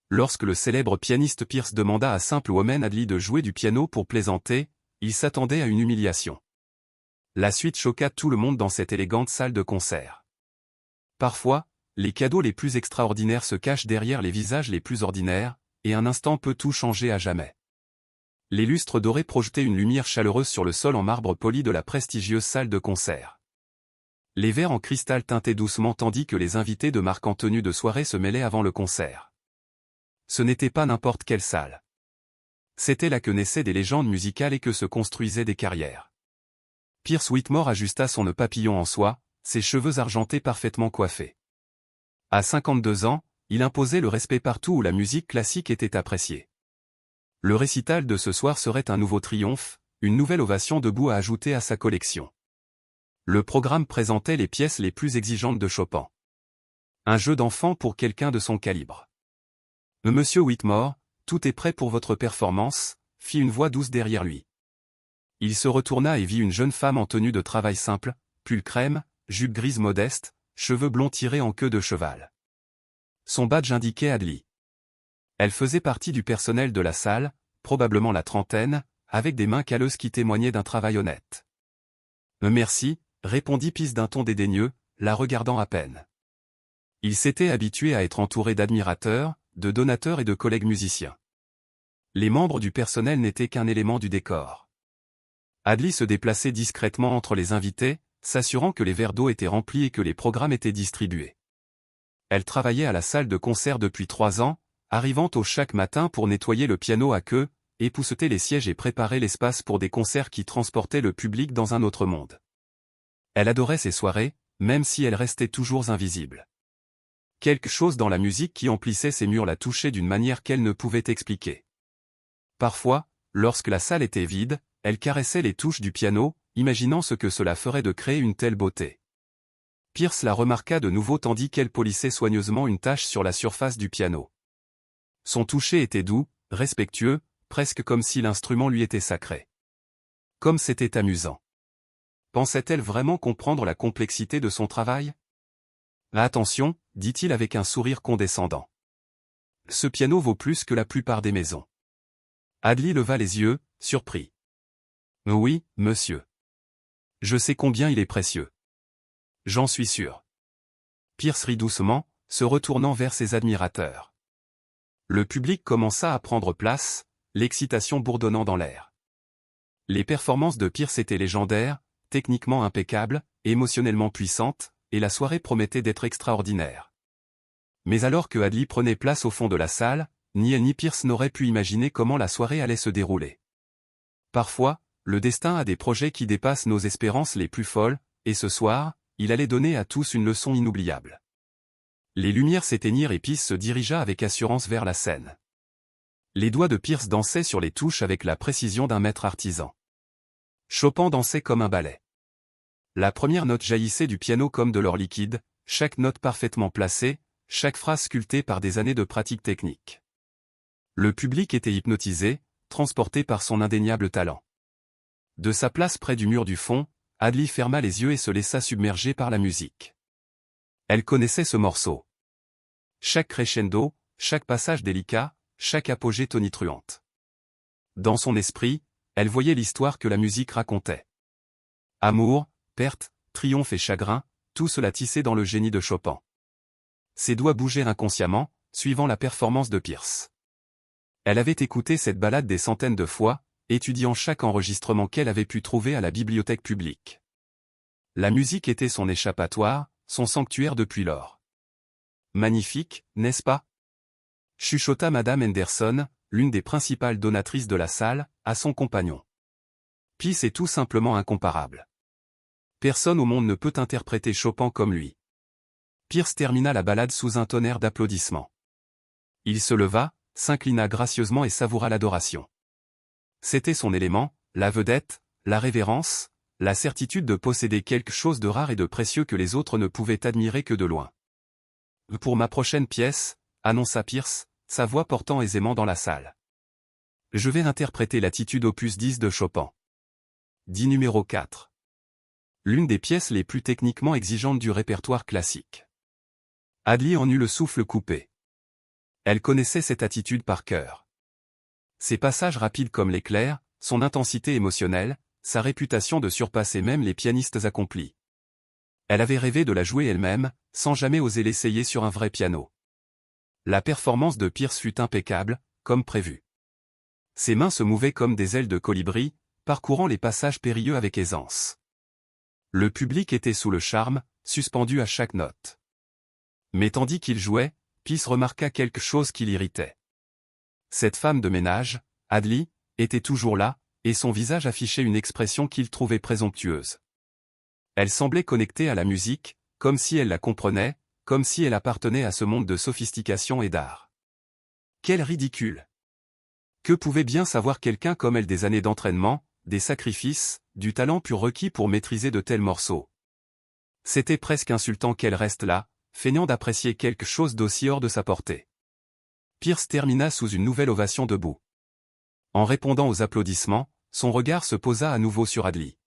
Lorsque le célèbre pianiste Pierce demanda à Simple Woman Adley de jouer du piano pour plaisanter, il s'attendait à une humiliation. La suite choqua tout le monde dans cette élégante salle de concert. Parfois, les cadeaux les plus extraordinaires se cachent derrière les visages les plus ordinaires, et un instant peut tout changer à jamais. Les lustres dorés projetaient une lumière chaleureuse sur le sol en marbre poli de la prestigieuse salle de concert. Les verres en cristal tintaient doucement tandis que les invités de marque en tenue de soirée se mêlaient avant le concert. Ce n'était pas n'importe quelle salle. C'était là que naissaient des légendes musicales et que se construisaient des carrières. Pierce Whitmore ajusta son nœud papillon en soie, ses cheveux argentés parfaitement coiffés. À 52 ans, il imposait le respect partout où la musique classique était appréciée. Le récital de ce soir serait un nouveau triomphe, une nouvelle ovation debout à ajouter à sa collection. Le programme présentait les pièces les plus exigeantes de Chopin. Un jeu d'enfant pour quelqu'un de son calibre. « Monsieur Whitmore, tout est prêt pour votre performance », fit une voix douce derrière lui. Il se retourna et vit une jeune femme en tenue de travail simple, pull crème, jupe grise modeste, cheveux blonds tirés en queue de cheval. Son badge indiquait Adley. Elle faisait partie du personnel de la salle, probablement la trentaine, avec des mains calleuses qui témoignaient d'un travail honnête. « Merci », répondit Pierce d'un ton dédaigneux, la regardant à peine. Il s'était habitué à être entouré d'admirateurs, de donateurs et de collègues musiciens. Les membres du personnel n'étaient qu'un élément du décor. Adley se déplaçait discrètement entre les invités, s'assurant que les verres d'eau étaient remplis et que les programmes étaient distribués. Elle travaillait à la salle de concert depuis 3 ans, arrivant tôt chaque matin pour nettoyer le piano à queue, épousseter les sièges et préparer l'espace pour des concerts qui transportaient le public dans un autre monde. Elle adorait ces soirées, même si elle restait toujours invisible. Quelque chose dans la musique qui emplissait ses murs la touchait d'une manière qu'elle ne pouvait expliquer. Parfois, lorsque la salle était vide, elle caressait les touches du piano, imaginant ce que cela ferait de créer une telle beauté. Pierce la remarqua de nouveau tandis qu'elle polissait soigneusement une tache sur la surface du piano. Son toucher était doux, respectueux, presque comme si l'instrument lui était sacré. Comme c'était amusant. Pensait-elle vraiment comprendre la complexité de son travail ? Attention, dit-il avec un sourire condescendant. Ce piano vaut plus que la plupart des maisons. Adley leva les yeux, surpris. Oui, monsieur. Je sais combien il est précieux. J'en suis sûr. Pierce rit doucement, se retournant vers ses admirateurs. Le public commença à prendre place, l'excitation bourdonnant dans l'air. Les performances de Pierce étaient légendaires, techniquement impeccables, émotionnellement puissantes, et la soirée promettait d'être extraordinaire. Mais alors que Adley prenait place au fond de la salle, ni elle ni Pierce n'auraient pu imaginer comment la soirée allait se dérouler. Parfois, le destin a des projets qui dépassent nos espérances les plus folles, et ce soir, il allait donner à tous une leçon inoubliable. Les lumières s'éteignirent et Pierce se dirigea avec assurance vers la scène. Les doigts de Pierce dansaient sur les touches avec la précision d'un maître artisan. Chopin dansait comme un ballet. La première note jaillissait du piano comme de l'or liquide, chaque note parfaitement placée, chaque phrase sculptée par des années de pratique technique. Le public était hypnotisé, transporté par son indéniable talent. De sa place près du mur du fond, Adley ferma les yeux et se laissa submerger par la musique. Elle connaissait ce morceau. Chaque crescendo, chaque passage délicat, chaque apogée tonitruante. Dans son esprit, elle voyait l'histoire que la musique racontait. Amour, perte, triomphe et chagrin, tout cela tissé dans le génie de Chopin. Ses doigts bougeaient inconsciemment, suivant la performance de Pierce. Elle avait écouté cette ballade des centaines de fois, étudiant chaque enregistrement qu'elle avait pu trouver à la bibliothèque publique. La musique était son échappatoire, son sanctuaire depuis lors. Magnifique, n'est-ce pas ? Chuchota Madame Henderson, l'une des principales donatrices de la salle, à son compagnon. Pierce est tout simplement incomparable. Personne au monde ne peut interpréter Chopin comme lui. Pierce termina la ballade sous un tonnerre d'applaudissements. Il se leva, s'inclina gracieusement et savoura l'adoration. C'était son élément, la vedette, la révérence, la certitude de posséder quelque chose de rare et de précieux que les autres ne pouvaient admirer que de loin. « Pour ma prochaine pièce », annonça Pierce, sa voix portant aisément dans la salle. « Je vais interpréter l'attitude opus 10 de Chopin. 10 numéro 4. L'une des pièces les plus techniquement exigeantes du répertoire classique. » Adley en eut le souffle coupé. Elle connaissait cette attitude par cœur. Ses passages rapides comme l'éclair, son intensité émotionnelle, sa réputation de surpasser même les pianistes accomplis. Elle avait rêvé de la jouer elle-même, sans jamais oser l'essayer sur un vrai piano. La performance de Pierce fut impeccable, comme prévu. Ses mains se mouvaient comme des ailes de colibri, parcourant les passages périlleux avec aisance. Le public était sous le charme, suspendu à chaque note. Mais tandis qu'il jouait, Pierce remarqua quelque chose qui l'irritait. Cette femme de ménage, Adli, était toujours là, et son visage affichait une expression qu'il trouvait présomptueuse. Elle semblait connectée à la musique, comme si elle la comprenait, comme si elle appartenait à ce monde de sophistication et d'art. Quel ridicule! Que pouvait bien savoir quelqu'un comme elle des années d'entraînement, des sacrifices, du talent pur requis pour maîtriser de tels morceaux? C'était presque insultant qu'elle reste là, feignant d'apprécier quelque chose d'aussi hors de sa portée. Pierce termina sous une nouvelle ovation debout. En répondant aux applaudissements, son regard se posa à nouveau sur Adli.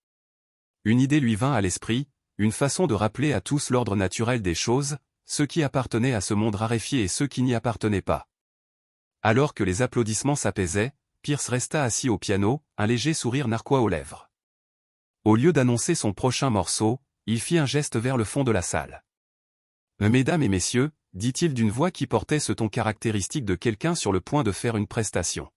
Une idée lui vint à l'esprit, une façon de rappeler à tous l'ordre naturel des choses, ceux qui appartenaient à ce monde raréfié et ceux qui n'y appartenaient pas. Alors que les applaudissements s'apaisaient, Pierce resta assis au piano, un léger sourire narquois aux lèvres. Au lieu d'annoncer son prochain morceau, il fit un geste vers le fond de la salle. « Mesdames et messieurs », dit-il d'une voix qui portait ce ton caractéristique de quelqu'un sur le point de faire une prestation.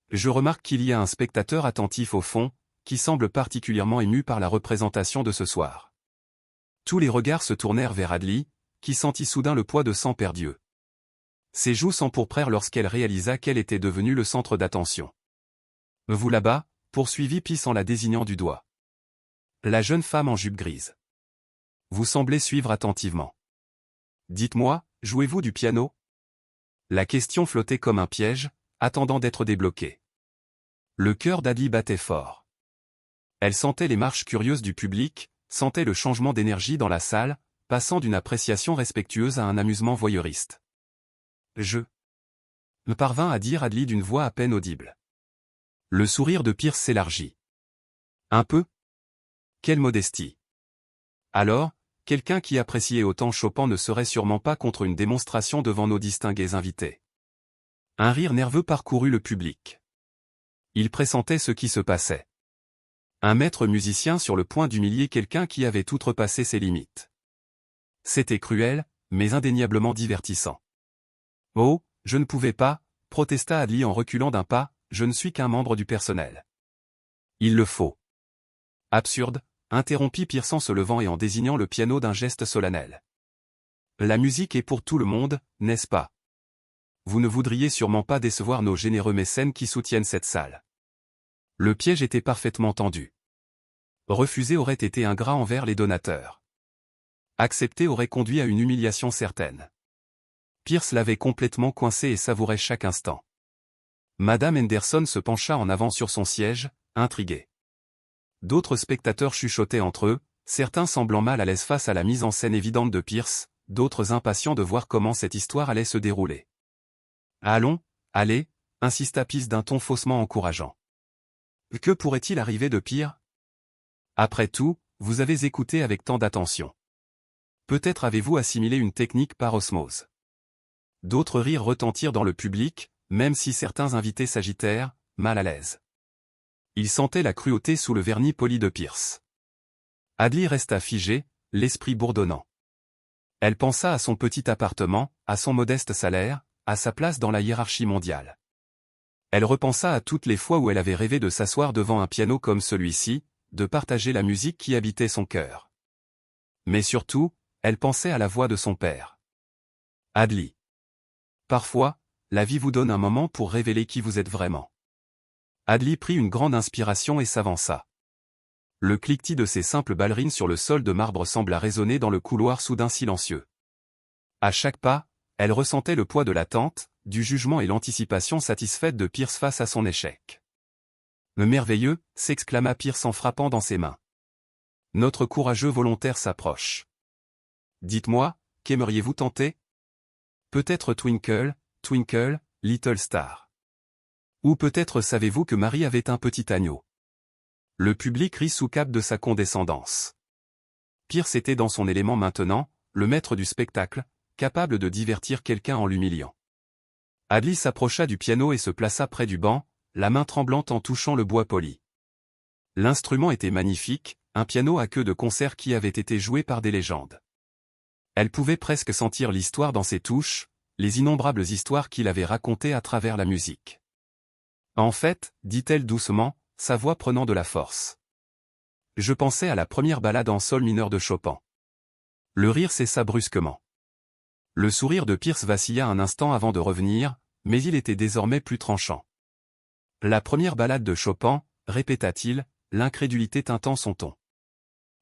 Je remarque qu'il y a un spectateur attentif au fond, qui semble particulièrement ému par la représentation de ce soir. Tous les regards se tournèrent vers Adli, qui sentit soudain le poids de sang perdu. Ses joues s'empourprèrent lorsqu'elle réalisa qu'elle était devenue le centre d'attention. « Vous là-bas », poursuivit Pierce en la désignant du doigt. La jeune femme en jupe grise. Vous semblez suivre attentivement. Dites-moi, jouez-vous du piano? La question flottait comme un piège, attendant d'être débloquée. Le cœur d'Adli battait fort. Elle sentait les marches curieuses du public, sentait le changement d'énergie dans la salle, passant d'une appréciation respectueuse à un amusement voyeuriste. Je me parvint à dire Adli d'une voix à peine audible. Le sourire de Pierce s'élargit. Un peu? Quelle modestie! Alors, quelqu'un qui appréciait autant Chopin ne serait sûrement pas contre une démonstration devant nos distingués invités. Un rire nerveux parcourut le public. Il pressentait ce qui se passait. Un maître musicien sur le point d'humilier quelqu'un qui avait outrepassé ses limites. C'était cruel, mais indéniablement divertissant. « Oh, je ne pouvais pas », protesta Adli en reculant d'un pas, « je ne suis qu'un membre du personnel. » Il le faut. Absurde, interrompit Pierce en se levant et en désignant le piano d'un geste solennel. La musique est pour tout le monde, n'est-ce pas? Vous ne voudriez sûrement pas décevoir nos généreux mécènes qui soutiennent cette salle. Le piège était parfaitement tendu. Refuser aurait été ingrat envers les donateurs. Accepter aurait conduit à une humiliation certaine. Pierce l'avait complètement coincé et savourait chaque instant. Madame Henderson se pencha en avant sur son siège, intriguée. D'autres spectateurs chuchotaient entre eux, certains semblant mal à l'aise face à la mise en scène évidente de Pierce, d'autres impatients de voir comment cette histoire allait se dérouler. « Allons, allez », insista Pierce d'un ton faussement encourageant. Que pourrait-il arriver de pire? Après tout, vous avez écouté avec tant d'attention. Peut-être avez-vous assimilé une technique par osmose. D'autres rires retentirent dans le public, même si certains invités s'agitèrent, mal à l'aise. Ils sentaient la cruauté sous le vernis poli de Pierce. Adli resta figée, l'esprit bourdonnant. Elle pensa à son petit appartement, à son modeste salaire, à sa place dans la hiérarchie mondiale. Elle repensa à toutes les fois où elle avait rêvé de s'asseoir devant un piano comme celui-ci, de partager la musique qui habitait son cœur. Mais surtout, elle pensait à la voix de son père. Adli. Parfois, la vie vous donne un moment pour révéler qui vous êtes vraiment. Adli prit une grande inspiration et s'avança. Le cliquetis de ses simples ballerines sur le sol de marbre sembla résonner dans le couloir soudain silencieux. À chaque pas, elle ressentait le poids de l'attente, du jugement et l'anticipation satisfaite de Pierce face à son échec. « Le merveilleux », s'exclama Pierce en frappant dans ses mains. « Notre courageux volontaire s'approche. Dites-moi, qu'aimeriez-vous tenter? Peut-être Twinkle, Twinkle, Little Star. Ou peut-être savez-vous que Marie avait un petit agneau. » Le public rit sous cape de sa condescendance. Pierce était dans son élément maintenant, le maître du spectacle, capable de divertir quelqu'un en l'humiliant. Adli s'approcha du piano et se plaça près du banc, la main tremblante en touchant le bois poli. L'instrument était magnifique, un piano à queue de concert qui avait été joué par des légendes. Elle pouvait presque sentir l'histoire dans ses touches, les innombrables histoires qu'il avait racontées à travers la musique. En fait, dit-elle doucement, sa voix prenant de la force. Je pensais à la première ballade en sol mineur de Chopin. Le rire cessa brusquement. Le sourire de Pierce vacilla un instant avant de revenir, mais il était désormais plus tranchant. La première ballade de Chopin, répéta-t-il, l'incrédulité tintant son ton.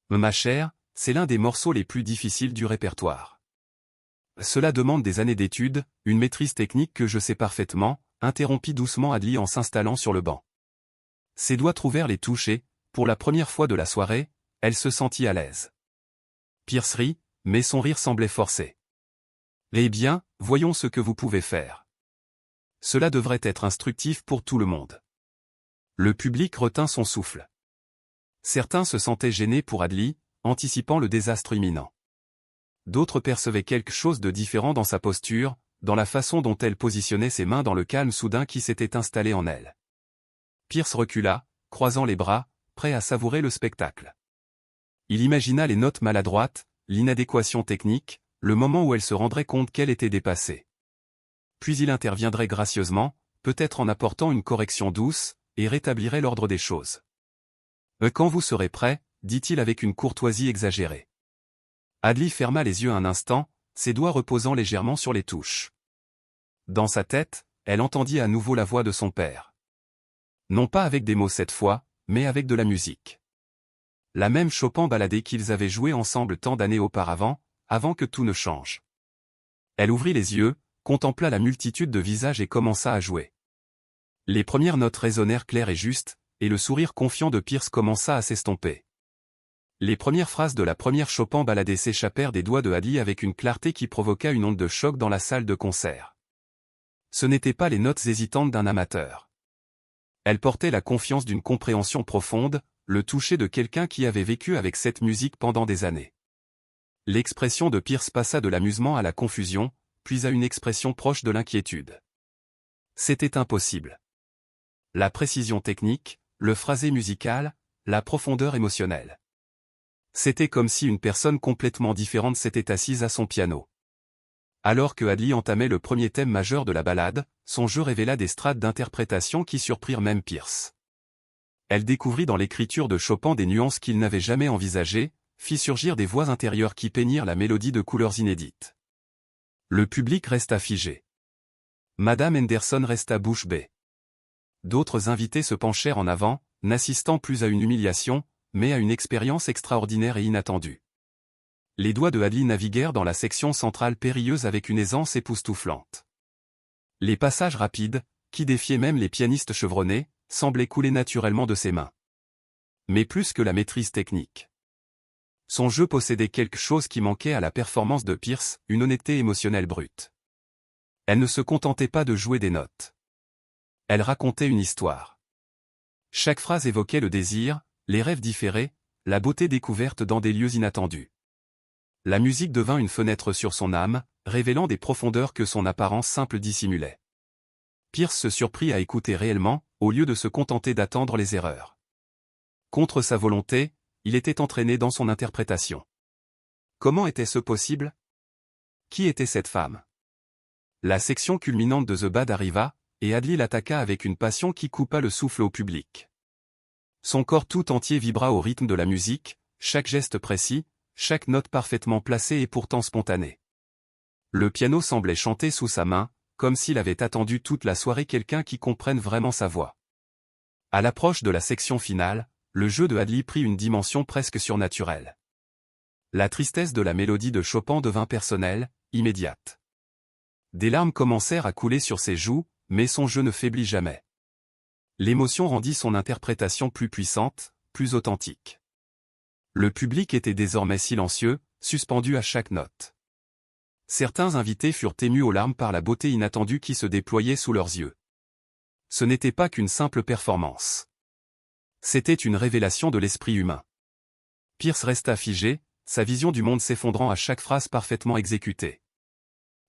Ma chère, c'est l'un des morceaux les plus difficiles du répertoire. Cela demande des années d'études, une maîtrise technique que je sais parfaitement, interrompit doucement Adli en s'installant sur le banc. Ses doigts trouvèrent les touches et, pour la première fois de la soirée, elle se sentit à l'aise. Pierce rit, mais son rire semblait forcé. Eh bien, voyons ce que vous pouvez faire. Cela devrait être instructif pour tout le monde. Le public retint son souffle. Certains se sentaient gênés pour Adli, anticipant le désastre imminent. D'autres percevaient quelque chose de différent dans sa posture, dans la façon dont elle positionnait ses mains dans le calme soudain qui s'était installé en elle. Pierce recula, croisant les bras, prêt à savourer le spectacle. Il imagina les notes maladroites, l'inadéquation technique, le moment où elle se rendrait compte qu'elle était dépassée. Puis il interviendrait gracieusement, peut-être en apportant une correction douce, et rétablirait l'ordre des choses. « Quand vous serez prêt », dit-il avec une courtoisie exagérée. Adli ferma les yeux un instant, ses doigts reposant légèrement sur les touches. Dans sa tête, elle entendit à nouveau la voix de son père. Non pas avec des mots cette fois, mais avec de la musique. La même Chopin baladée qu'ils avaient jouée ensemble tant d'années auparavant, avant que tout ne change. Elle ouvrit les yeux, contempla la multitude de visages et commença à jouer. Les premières notes résonnèrent claires et justes, et le sourire confiant de Pierce commença à s'estomper. Les premières phrases de la première Chopin baladée s'échappèrent des doigts de Adli avec une clarté qui provoqua une onde de choc dans la salle de concert. Ce n'étaient pas les notes hésitantes d'un amateur. Elles portaient la confiance d'une compréhension profonde, le toucher de quelqu'un qui avait vécu avec cette musique pendant des années. L'expression de Pierce passa de l'amusement à la confusion, puis à une expression proche de l'inquiétude. C'était impossible. La précision technique, le phrasé musical, la profondeur émotionnelle. C'était comme si une personne complètement différente s'était assise à son piano. Alors que Adli entamait le premier thème majeur de la ballade, son jeu révéla des strates d'interprétation qui surprirent même Pierce. Elle découvrit dans l'écriture de Chopin des nuances qu'il n'avait jamais envisagées, fit surgir des voix intérieures qui peignirent la mélodie de couleurs inédites. Le public resta figé. Madame Henderson resta bouche bée. D'autres invités se penchèrent en avant, n'assistant plus à une humiliation, mais à une expérience extraordinaire et inattendue. Les doigts de Adli naviguèrent dans la section centrale périlleuse avec une aisance époustouflante. Les passages rapides, qui défiaient même les pianistes chevronnés, semblaient couler naturellement de ses mains. Mais plus que la maîtrise technique. Son jeu possédait quelque chose qui manquait à la performance de Pierce, une honnêteté émotionnelle brute. Elle ne se contentait pas de jouer des notes. Elle racontait une histoire. Chaque phrase évoquait le désir, les rêves différés, la beauté découverte dans des lieux inattendus. La musique devint une fenêtre sur son âme, révélant des profondeurs que son apparence simple dissimulait. Pierce se surprit à écouter réellement, au lieu de se contenter d'attendre les erreurs. Contre sa volonté, il était entraîné dans son interprétation. Comment était-ce possible? Qui était cette femme? La section culminante de The Bad arriva, et Adli l'attaqua avec une passion qui coupa le souffle au public. Son corps tout entier vibra au rythme de la musique, chaque geste précis, chaque note parfaitement placée et pourtant spontanée. Le piano semblait chanter sous sa main, comme s'il avait attendu toute la soirée quelqu'un qui comprenne vraiment sa voix. À l'approche de la section finale, le jeu de Adli prit une dimension presque surnaturelle. La tristesse de la mélodie de Chopin devint personnelle, immédiate. Des larmes commencèrent à couler sur ses joues, mais son jeu ne faiblit jamais. L'émotion rendit son interprétation plus puissante, plus authentique. Le public était désormais silencieux, suspendu à chaque note. Certains invités furent émus aux larmes par la beauté inattendue qui se déployait sous leurs yeux. Ce n'était pas qu'une simple performance. C'était une révélation de l'esprit humain. Pierce resta figé, sa vision du monde s'effondrant à chaque phrase parfaitement exécutée.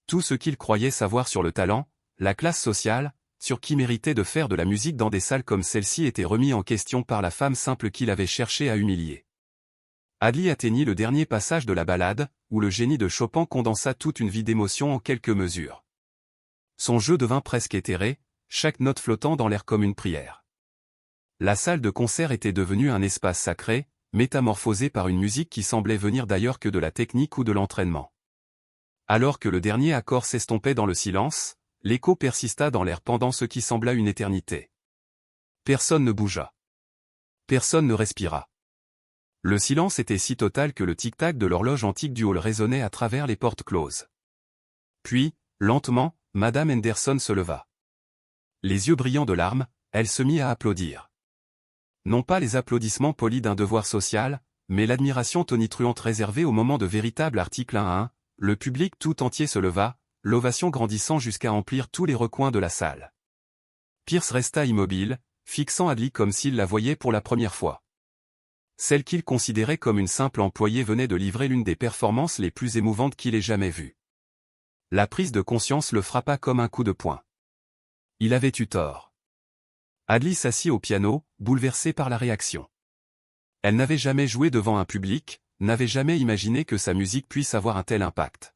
Tout ce qu'il croyait savoir sur le talent, la classe sociale, sur qui méritait de faire de la musique dans des salles comme celle-ci était remis en question par la femme simple qu'il avait cherché à humilier. Adli atteignit le dernier passage de la ballade, où le génie de Chopin condensa toute une vie d'émotions en quelques mesures. Son jeu devint presque éthéré, chaque note flottant dans l'air comme une prière. La salle de concert était devenue un espace sacré, métamorphosé par une musique qui semblait venir d'ailleurs que de la technique ou de l'entraînement. Alors que le dernier accord s'estompait dans le silence, l'écho persista dans l'air pendant ce qui sembla une éternité. Personne ne bougea. Personne ne respira. Le silence était si total que le tic-tac de l'horloge antique du hall résonnait à travers les portes closes. Puis, lentement, Madame Henderson se leva. Les yeux brillants de larmes, elle se mit à applaudir. Non pas les applaudissements polis d'un devoir social, mais l'admiration tonitruante réservée au moment de véritable article 1 à 1, le public tout entier se leva, l'ovation grandissant jusqu'à emplir tous les recoins de la salle. Pierce resta immobile, fixant Adli comme s'il la voyait pour la première fois. Celle qu'il considérait comme une simple employée venait de livrer l'une des performances les plus émouvantes qu'il ait jamais vues. La prise de conscience le frappa comme un coup de poing. Il avait eu tort. Adli s'assit au piano, bouleversée par la réaction. Elle n'avait jamais joué devant un public, n'avait jamais imaginé que sa musique puisse avoir un tel impact.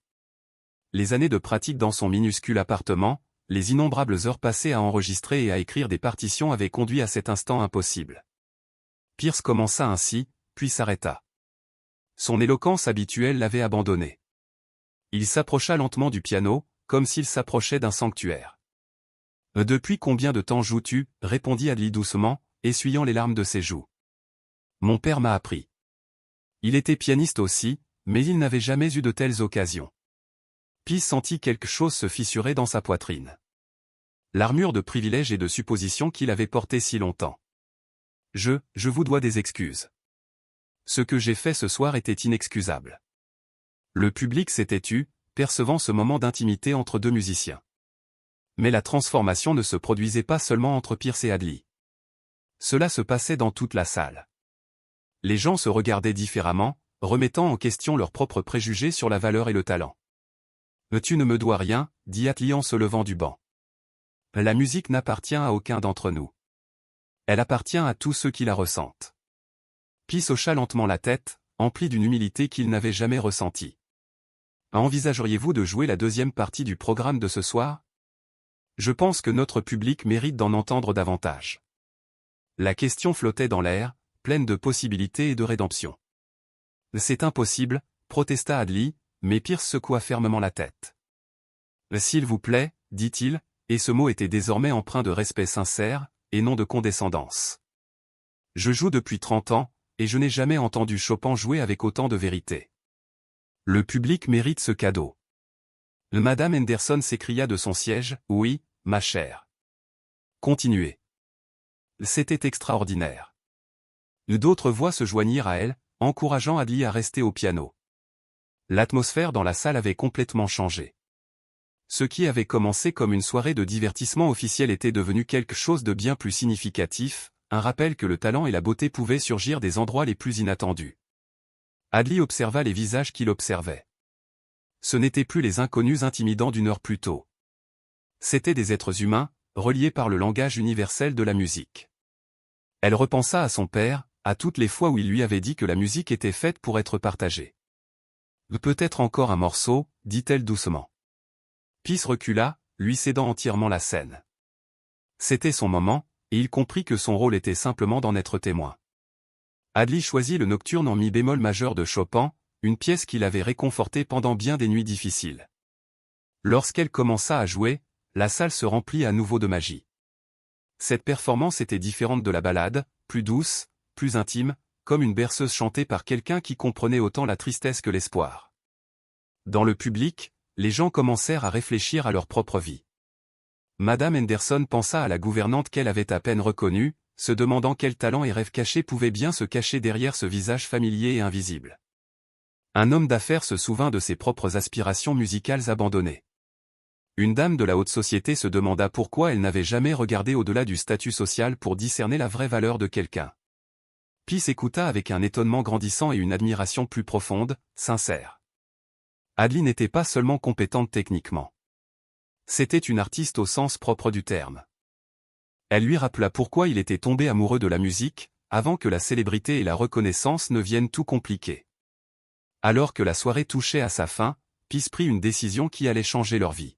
Les années de pratique dans son minuscule appartement, les innombrables heures passées à enregistrer et à écrire des partitions avaient conduit à cet instant impossible. Pierce commença ainsi, puis s'arrêta. Son éloquence habituelle l'avait abandonné. Il s'approcha lentement du piano, comme s'il s'approchait d'un sanctuaire. « Depuis combien de temps joues-tu » répondit Adli doucement, essuyant les larmes de ses joues. « Mon père m'a appris. » Il était pianiste aussi, mais il n'avait jamais eu de telles occasions. Pierce sentit quelque chose se fissurer dans sa poitrine. L'armure de privilèges et de suppositions qu'il avait portée si longtemps. Je vous dois des excuses. Ce que j'ai fait ce soir était inexcusable. Le public s'était tu, percevant ce moment d'intimité entre deux musiciens. Mais la transformation ne se produisait pas seulement entre Pierce et Adli. Cela se passait dans toute la salle. Les gens se regardaient différemment, remettant en question leurs propres préjugés sur la valeur et le talent. « Tu ne me dois rien » dit Adli en se levant du banc. « La musique n'appartient à aucun d'entre nous. Elle appartient à tous ceux qui la ressentent. » Pierce hocha lentement la tête, empli d'une humilité qu'il n'avait jamais ressentie. « Envisageriez-vous de jouer la deuxième partie du programme de ce soir ? Je pense que notre public mérite d'en entendre davantage. » La question flottait dans l'air, pleine de possibilités et de rédemption. « C'est impossible » protesta Adli, mais Pierce secoua fermement la tête. « S'il vous plaît » dit-il, et ce mot était désormais empreint de respect sincère, et non de condescendance. « Je joue depuis 30 ans, et je n'ai jamais entendu Chopin jouer avec autant de vérité. Le public mérite ce cadeau. » Madame Henderson s'écria de son siège, « Oui, ma chère. Continuez. » C'était extraordinaire. D'autres voix se joignirent à elle, encourageant Adli à rester au piano. L'atmosphère dans la salle avait complètement changé. Ce qui avait commencé comme une soirée de divertissement officiel était devenu quelque chose de bien plus significatif, un rappel que le talent et la beauté pouvaient surgir des endroits les plus inattendus. Adli observa les visages qu'il observait. Ce n'étaient plus les inconnus intimidants d'une heure plus tôt. C'étaient des êtres humains, reliés par le langage universel de la musique. Elle repensa à son père, à toutes les fois où il lui avait dit que la musique était faite pour être partagée. « Peut-être encore un morceau » dit-elle doucement. Pierce recula, lui cédant entièrement la scène. C'était son moment, et il comprit que son rôle était simplement d'en être témoin. Adli choisit le nocturne en mi bémol majeur de Chopin, une pièce qui l'avait réconforté pendant bien des nuits difficiles. Lorsqu'elle commença à jouer, la salle se remplit à nouveau de magie. Cette performance était différente de la ballade, plus douce, plus intime, comme une berceuse chantée par quelqu'un qui comprenait autant la tristesse que l'espoir. Dans le public, les gens commencèrent à réfléchir à leur propre vie. Madame Henderson pensa à la gouvernante qu'elle avait à peine reconnue, se demandant quel talent et rêve caché pouvaient bien se cacher derrière ce visage familier et invisible. Un homme d'affaires se souvint de ses propres aspirations musicales abandonnées. Une dame de la haute société se demanda pourquoi elle n'avait jamais regardé au-delà du statut social pour discerner la vraie valeur de quelqu'un. Pierce écouta avec un étonnement grandissant et une admiration plus profonde, sincère. Adli n'était pas seulement compétente techniquement. C'était une artiste au sens propre du terme. Elle lui rappela pourquoi il était tombé amoureux de la musique, avant que la célébrité et la reconnaissance ne viennent tout compliquer. Alors que la soirée touchait à sa fin, Pierce prit une décision qui allait changer leur vie.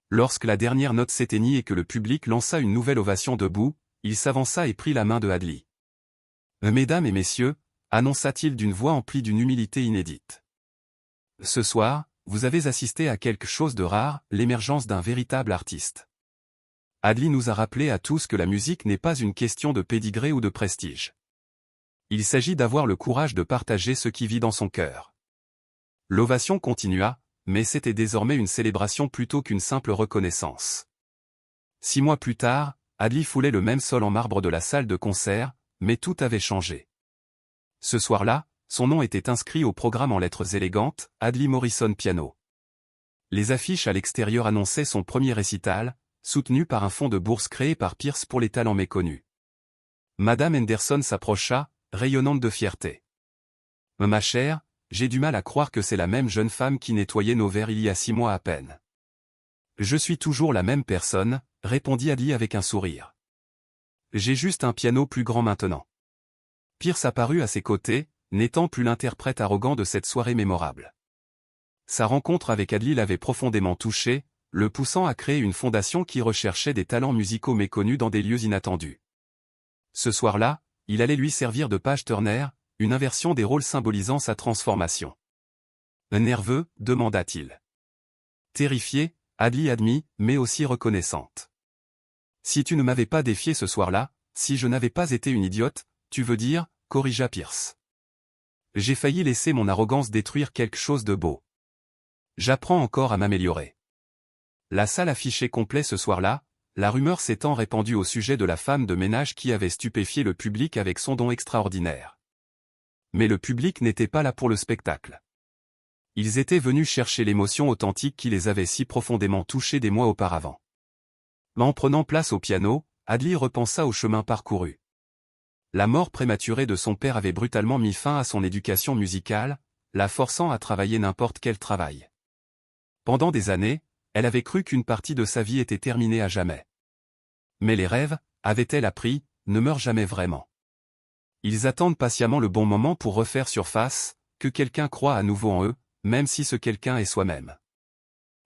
Lorsque la dernière note s'éteignit et que le public lança une nouvelle ovation debout, il s'avança et prit la main de Hadley. « Mesdames et messieurs », annonça-t-il d'une voix emplie d'une humilité inédite. « Ce soir, vous avez assisté à quelque chose de rare, l'émergence d'un véritable artiste. Hadley nous a rappelé à tous que la musique n'est pas une question de pédigré ou de prestige. Il s'agit d'avoir le courage de partager ce qui vit dans son cœur. » L'ovation continua, mais c'était désormais une célébration plutôt qu'une simple reconnaissance. 6 mois plus tard, Hadley foulait le même sol en marbre de la salle de concert, mais tout avait changé. Ce soir-là, son nom était inscrit au programme en lettres élégantes, Hadley Morrison Piano. Les affiches à l'extérieur annonçaient son premier récital, soutenu par un fonds de bourse créé par Pierce pour les talents méconnus. Madame Henderson s'approcha, rayonnante de fierté. « Ma chère, j'ai du mal à croire que c'est la même jeune femme qui nettoyait nos verres il y a 6 mois à peine. »« Je suis toujours la même personne, » répondit Hadley avec un sourire. « J'ai juste un piano plus grand maintenant. » Pierce apparut à ses côtés, n'étant plus l'interprète arrogant de cette soirée mémorable. Sa rencontre avec Hadley l'avait profondément touché, le poussant à créer une fondation qui recherchait des talents musicaux méconnus dans des lieux inattendus. Ce soir-là, il allait lui servir de page Turner, une inversion des rôles symbolisant sa transformation. « Nerveux ?» demanda-t-il. Terrifié, Hadley admit, mais aussi reconnaissante. « Si tu ne m'avais pas défié ce soir-là, si je n'avais pas été une idiote, tu veux dire, » corrigea Pierce. « J'ai failli laisser mon arrogance détruire quelque chose de beau. J'apprends encore à m'améliorer. » La salle affichait complet ce soir-là, la rumeur s'étant répandue au sujet de la femme de ménage qui avait stupéfié le public avec son don extraordinaire. Mais le public n'était pas là pour le spectacle. Ils étaient venus chercher l'émotion authentique qui les avait si profondément touchés des mois auparavant. En prenant place au piano, Hadley repensa au chemin parcouru. La mort prématurée de son père avait brutalement mis fin à son éducation musicale, la forçant à travailler n'importe quel travail. Pendant des années, elle avait cru qu'une partie de sa vie était terminée à jamais. Mais les rêves, avait-elle appris, ne meurent jamais vraiment. Ils attendent patiemment le bon moment pour refaire surface, que quelqu'un croit à nouveau en eux, même si ce quelqu'un est soi-même.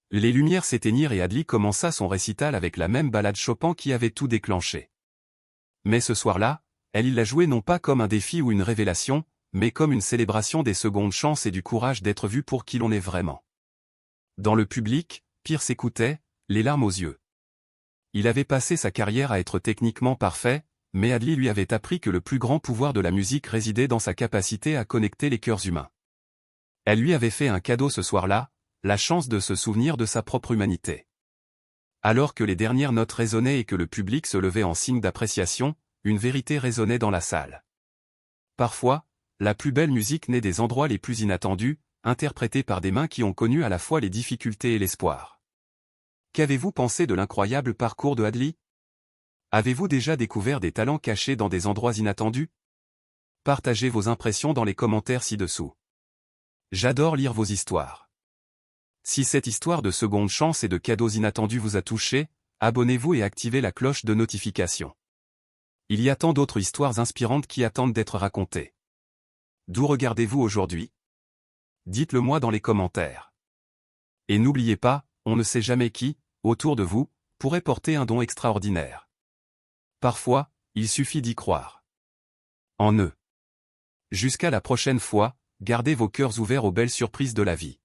Les lumières s'éteignirent et Hadley commença son récital avec la même ballade Chopin qui avait tout déclenché. Mais ce soir-là, il la jouait non pas comme un défi ou une révélation, mais comme une célébration des secondes chances et du courage d'être vu pour qui l'on est vraiment. Dans le public, Pierce écoutait, les larmes aux yeux. Il avait passé sa carrière à être techniquement parfait, mais Hadley lui avait appris que le plus grand pouvoir de la musique résidait dans sa capacité à connecter les cœurs humains. Elle lui avait fait un cadeau ce soir-là, la chance de se souvenir de sa propre humanité. Alors que les dernières notes résonnaient et que le public se levait en signe d'appréciation, une vérité résonnait dans la salle. Parfois, la plus belle musique naît des endroits les plus inattendus, interprétée par des mains qui ont connu à la fois les difficultés et l'espoir. Qu'avez-vous pensé de l'incroyable parcours de Hadley? Avez-vous déjà découvert des talents cachés dans des endroits inattendus? Partagez vos impressions dans les commentaires ci-dessous. J'adore lire vos histoires. Si cette histoire de seconde chance et de cadeaux inattendus vous a touché, abonnez-vous et activez la cloche de notification. Il y a tant d'autres histoires inspirantes qui attendent d'être racontées. D'où regardez-vous aujourd'hui? Dites-le moi dans les commentaires. Et n'oubliez pas, on ne sait jamais qui, autour de vous, pourrait porter un don extraordinaire. Parfois, il suffit d'y croire. En eux. Jusqu'à la prochaine fois, gardez vos cœurs ouverts aux belles surprises de la vie.